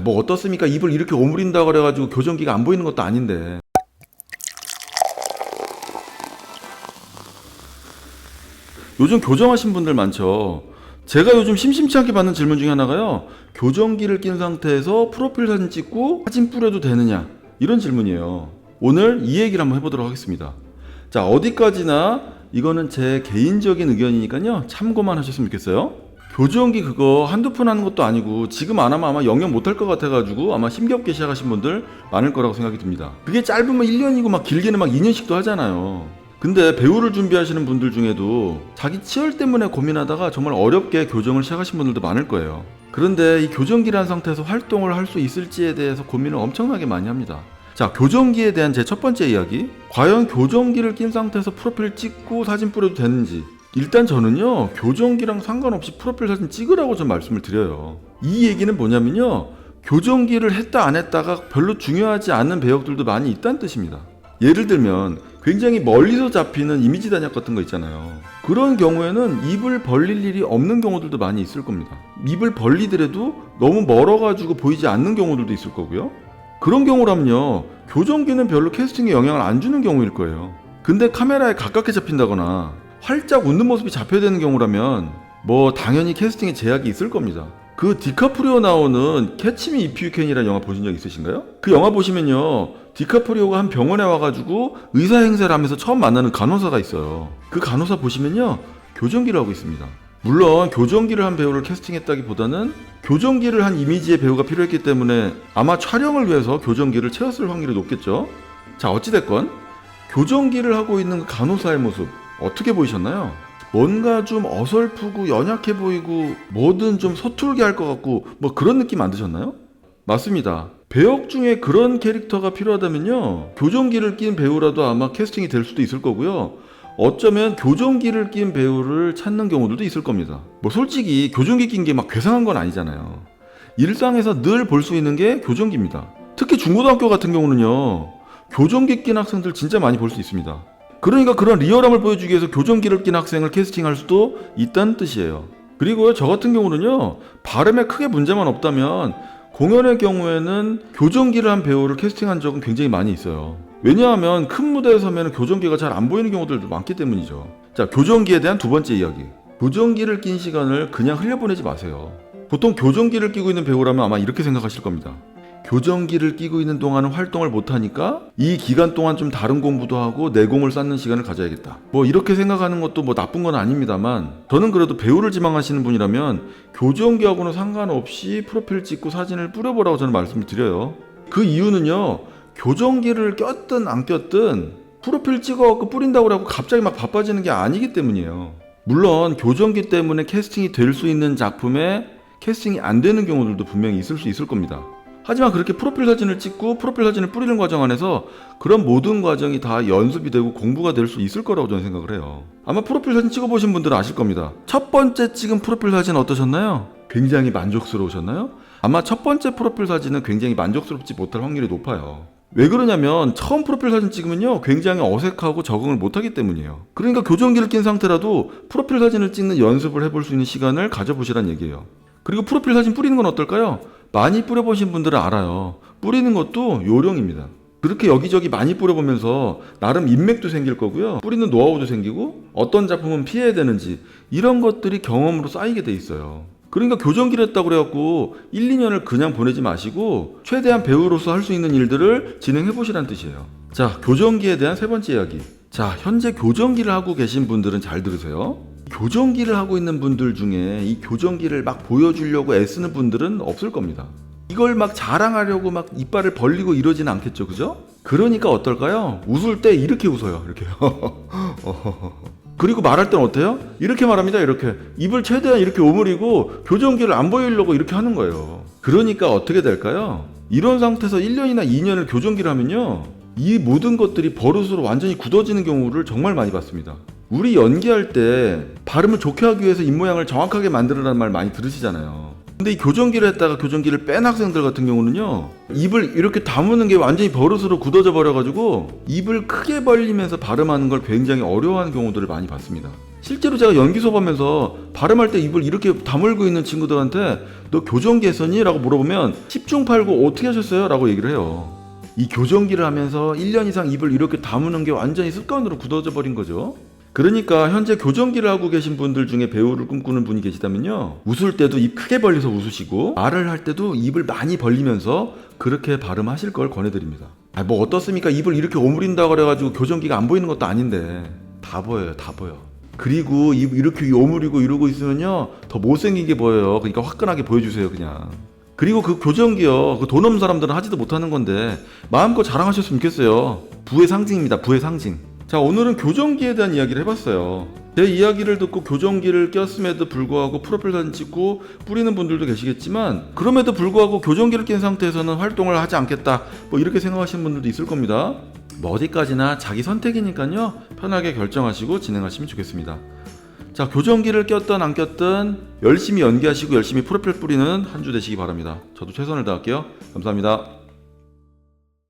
뭐 어떻습니까? 입을 이렇게 오므린다 그래가지고 교정기가 안 보이는 것도 아닌데. 요즘 교정하신 분들 많죠. 제가 요즘 심심치 않게 받는 질문 중에 하나가요. 교정기를 낀 상태에서 프로필 사진 찍고 사진 뿌려도 되느냐? 이런 질문이에요. 오늘 이 얘기를 한번 해보도록 하겠습니다. 자, 어디까지나 이거는 제 개인적인 의견이니까요. 참고만 하셨으면 좋겠어요. 교정기 그거 한두 푼 하는 것도 아니고 지금 안 하면 아마 영영 못할 것 같아가지고 아마 힘겹게 시작하신 분들 많을 거라고 생각이 듭니다. 그게 짧으면 1년이고 막 길게는 막 2년씩도 하잖아요. 근데 배우를 준비하시는 분들 중에도 자기 치열 때문에 고민하다가 정말 어렵게 교정을 시작하신 분들도 많을 거예요. 그런데 이 교정기란 상태에서 활동을 할 수 있을지에 대해서 고민을 엄청나게 많이 합니다. 자, 교정기에 대한 제 첫 번째 이야기. 과연 교정기를 낀 상태에서 프로필 찍고 사진 뿌려도 되는지. 일단 저는요, 교정기랑 상관없이 프로필 사진 찍으라고 좀 말씀을 드려요. 이 얘기는 뭐냐면요, 교정기를 했다 안 했다가 별로 중요하지 않은 배역들도 많이 있다는 뜻입니다. 예를 들면 굉장히 멀리서 잡히는 이미지 단역 같은 거 있잖아요. 그런 경우에는 입을 벌릴 일이 없는 경우들도 많이 있을 겁니다. 입을 벌리더라도 너무 멀어가지고 보이지 않는 경우들도 있을 거고요. 그런 경우라면요, 교정기는 별로 캐스팅에 영향을 안 주는 경우일 거예요. 근데 카메라에 가깝게 잡힌다거나 활짝 웃는 모습이 잡혀야 되는 경우라면 뭐 당연히 캐스팅에 제약이 있을 겁니다. 그 디카프리오 나오는 캐치 미 이프 유 캔이라는 영화 보신 적 있으신가요? 그 영화 보시면요, 디카프리오가 한 병원에 와가지고 의사 행세를 하면서 처음 만나는 간호사가 있어요. 그 간호사 보시면요, 교정기를 하고 있습니다. 물론 교정기를 한 배우를 캐스팅했다기보다는 교정기를 한 이미지의 배우가 필요했기 때문에 아마 촬영을 위해서 교정기를 채웠을 확률이 높겠죠. 자, 어찌됐건 교정기를 하고 있는 간호사의 모습 어떻게 보이셨나요? 뭔가 좀 어설프고 연약해 보이고 뭐든 좀 서툴게 할 것 같고 뭐 그런 느낌 안 드셨나요? 맞습니다. 배역 중에 그런 캐릭터가 필요하다면요, 교정기를 낀 배우라도 아마 캐스팅이 될 수도 있을 거고요. 어쩌면 교정기를 낀 배우를 찾는 경우들도 있을 겁니다. 뭐 솔직히 교정기 낀 게 막 괴상한 건 아니잖아요. 일상에서 늘 볼 수 있는 게 교정기입니다. 특히 중고등학교 같은 경우는요, 교정기 낀 학생들 진짜 많이 볼 수 있습니다. 그러니까 그런 리얼함을 보여주기 위해서 교정기를 낀 학생을 캐스팅할 수도 있다는 뜻이에요. 그리고 저 같은 경우는요, 발음에 크게 문제만 없다면 공연의 경우에는 교정기를 한 배우를 캐스팅한 적은 굉장히 많이 있어요. 왜냐하면 큰 무대에 서면 교정기가 잘 안 보이는 경우들도 많기 때문이죠. 자, 교정기에 대한 두 번째 이야기. 교정기를 낀 시간을 그냥 흘려보내지 마세요. 보통 교정기를 끼고 있는 배우라면 아마 이렇게 생각하실 겁니다. 교정기를 끼고 있는 동안은 활동을 못하니까 이 기간 동안 좀 다른 공부도 하고 내공을 쌓는 시간을 가져야겠다. 뭐 이렇게 생각하는 것도 뭐 나쁜 건 아닙니다만, 저는 그래도 배우를 지망하시는 분이라면 교정기하고는 상관없이 프로필 찍고 사진을 뿌려보라고 저는 말씀을 드려요. 그 이유는요, 교정기를 꼈든 안 꼈든 프로필 찍어갖고 뿌린다고 하고 갑자기 막 바빠지는 게 아니기 때문이에요. 물론 교정기 때문에 캐스팅이 될 수 있는 작품에 캐스팅이 안 되는 경우들도 분명히 있을 수 있을 겁니다. 하지만 그렇게 프로필 사진을 찍고 프로필 사진을 뿌리는 과정 안에서 그런 모든 과정이 다 연습이 되고 공부가 될 수 있을 거라고 저는 생각을 해요. 아마 프로필 사진 찍어보신 분들은 아실 겁니다. 첫 번째 찍은 프로필 사진 어떠셨나요? 굉장히 만족스러우셨나요? 아마 첫 번째 프로필 사진은 굉장히 만족스럽지 못할 확률이 높아요. 왜 그러냐면 처음 프로필 사진 찍으면요, 굉장히 어색하고 적응을 못하기 때문이에요. 그러니까 교정기를 낀 상태라도 프로필 사진을 찍는 연습을 해볼 수 있는 시간을 가져보시란 얘기예요. 그리고 프로필 사진 뿌리는 건 어떨까요? 많이 뿌려보신 분들은 알아요. 뿌리는 것도 요령입니다. 그렇게 여기저기 많이 뿌려보면서 나름 인맥도 생길 거고요, 뿌리는 노하우도 생기고 어떤 작품은 피해야 되는지 이런 것들이 경험으로 쌓이게 돼 있어요. 그러니까 교정기를 했다고 그래갖고 1, 2년을 그냥 보내지 마시고 최대한 배우로서 할 수 있는 일들을 진행해보시라는 뜻이에요. 자, 교정기에 대한 세 번째 이야기. 자, 현재 교정기를 하고 계신 분들은 잘 들으세요. 교정기를 하고 있는 분들 중에 이 교정기를 막 보여주려고 애쓰는 분들은 없을 겁니다. 이걸 막 자랑하려고 막 이빨을 벌리고 이러지는 않겠죠, 그죠? 그러니까 어떨까요? 웃을 때 이렇게 웃어요, 이렇게. 그리고 말할 땐 어때요? 이렇게 말합니다. 이렇게 입을 최대한 이렇게 오므리고 교정기를 안 보이려고 이렇게 하는 거예요. 그러니까 어떻게 될까요? 이런 상태에서 1년이나 2년을 교정기를 하면요, 이 모든 것들이 버릇으로 완전히 굳어지는 경우를 정말 많이 봤습니다. 우리 연기할 때 발음을 좋게 하기 위해서 입모양을 정확하게 만들으라는 말 많이 들으시잖아요. 근데 이 교정기를 했다가 교정기를 뺀 학생들 같은 경우는요, 입을 이렇게 다무는 게 완전히 버릇으로 굳어져 버려가지고 입을 크게 벌리면서 발음하는 걸 굉장히 어려워하는 경우들을 많이 봤습니다. 실제로 제가 연기 수업하면서 발음할 때 입을 이렇게 다물고 있는 친구들한테 너 교정기 했었니? 라고 물어보면 10중 8구 어떻게 하셨어요? 라고 얘기를 해요. 이 교정기를 하면서 1년 이상 입을 이렇게 다무는 게 완전히 습관으로 굳어져 버린 거죠. 그러니까 현재 교정기를 하고 계신 분들 중에 배우를 꿈꾸는 분이 계시다면요, 웃을 때도 입 크게 벌려서 웃으시고 말을 할 때도 입을 많이 벌리면서 그렇게 발음하실 걸 권해드립니다. 뭐 어떻습니까? 입을 이렇게 오므린다고 그래가지고 교정기가 안 보이는 것도 아닌데 다 보여요. 다 보여. 그리고 입 이렇게 오므리고 이러고 있으면요 더 못생기게 보여요. 그러니까 화끈하게 보여주세요 그냥. 그리고 그 교정기요, 그 돈 없는 사람들은 하지도 못하는 건데 마음껏 자랑하셨으면 좋겠어요. 부의 상징입니다. 부의 상징. 자, 오늘은 교정기에 대한 이야기를 해봤어요. 제 이야기를 듣고 교정기를 꼈음에도 불구하고 프로필 사진 찍고 뿌리는 분들도 계시겠지만, 그럼에도 불구하고 교정기를 낀 상태에서는 활동을 하지 않겠다, 뭐 이렇게 생각하시는 분들도 있을 겁니다. 뭐 어디까지나 자기 선택이니까요, 편하게 결정하시고 진행하시면 좋겠습니다. 자, 교정기를 꼈든 안 꼈든 열심히 연기하시고 열심히 프로필 뿌리는 한 주 되시기 바랍니다. 저도 최선을 다할게요. 감사합니다.